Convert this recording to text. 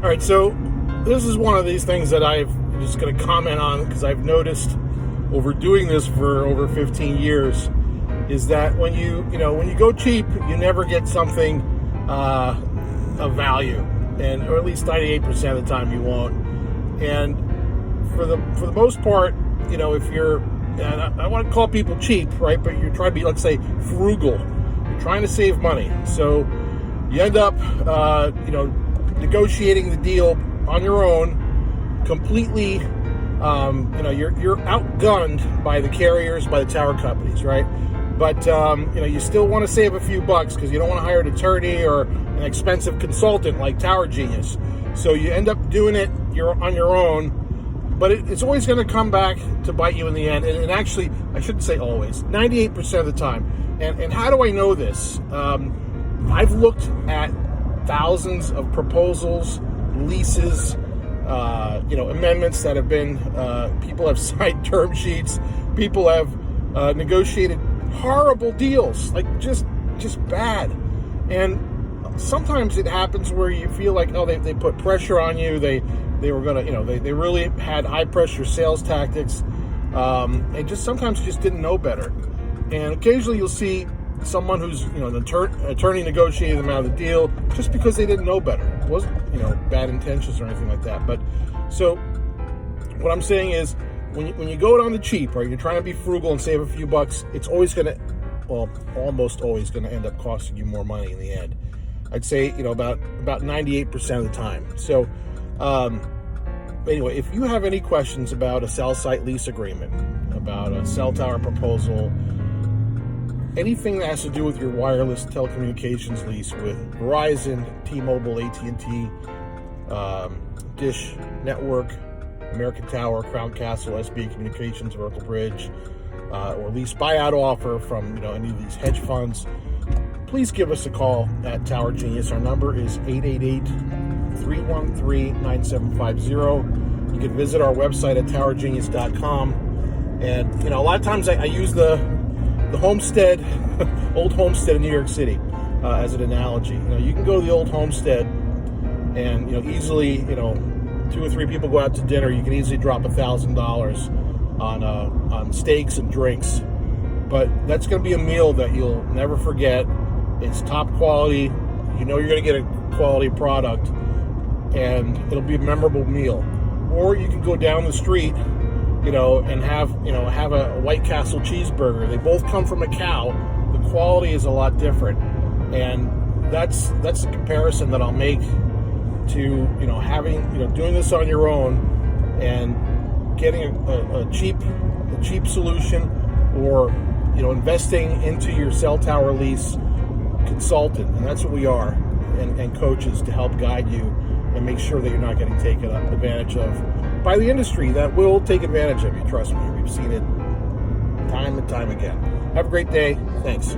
All right, so this is one of these things that I'm just going to comment on because I've noticed over doing this for over 15 years is that when you go cheap, you never get something of value, and or at least 98% of the time you won't. And for the most part, if you're, and I want to call people cheap, right? But you're trying to be, let's say, frugal. You're trying to save money, so you end up, negotiating the deal on your own, completely. You're outgunned by the carriers, by the tower companies, right? But you still want to save a few bucks because you don't want to hire an attorney or an expensive consultant like Tower Genius. So you end up doing it on your own. But it's always going to come back to bite you in the end. And actually, I shouldn't say always, 98% of the time. And how do I know this? I've looked at thousands of proposals, leases, amendments that have been, people have signed term sheets, people have negotiated horrible deals, like just bad. And sometimes it happens where you feel like, oh, they put pressure on you, they were gonna, they really had high pressure sales tactics, and just sometimes just didn't know better. And occasionally you'll see someone who's, an attorney negotiated them out of the deal just because they didn't know better. It wasn't, bad intentions or anything like that. But so what I'm saying is when you go it on the cheap, right, you're trying to be frugal and save a few bucks, it's always almost always going to end up costing you more money in the end. I'd say, about 98% of the time. So, anyway, if you have any questions about a cell site lease agreement, about a cell tower proposal, anything that has to do with your wireless telecommunications lease with Verizon, T-Mobile, AT&T, Dish Network, American Tower, Crown Castle, SBA Communications, Vertical Bridge, or lease buyout offer from any of these hedge funds, please give us a call at Tower Genius. Our number is 888-313-9750. You can visit our website at towergenius.com. And a lot of times I use the Homestead, old Homestead in New York City, as an analogy. You can go to the old Homestead and, easily, 2 or 3 people go out to dinner. You can easily drop $1,000 on steaks and drinks. But that's going to be a meal that you'll never forget. It's top quality. You're going to get a quality product, and it'll be a memorable meal. Or you can go down the street, and have a White Castle cheeseburger. They both come from a cow. The quality is a lot different, and that's the comparison that I'll make to having doing this on your own and getting a cheap solution, or investing into your cell tower lease consultant, and that's what we are, and coaches to help guide you and make sure that you're not getting taken advantage of by the industry that will take advantage of you. Trust me, we've seen it time and time again. Have a great day. Thanks.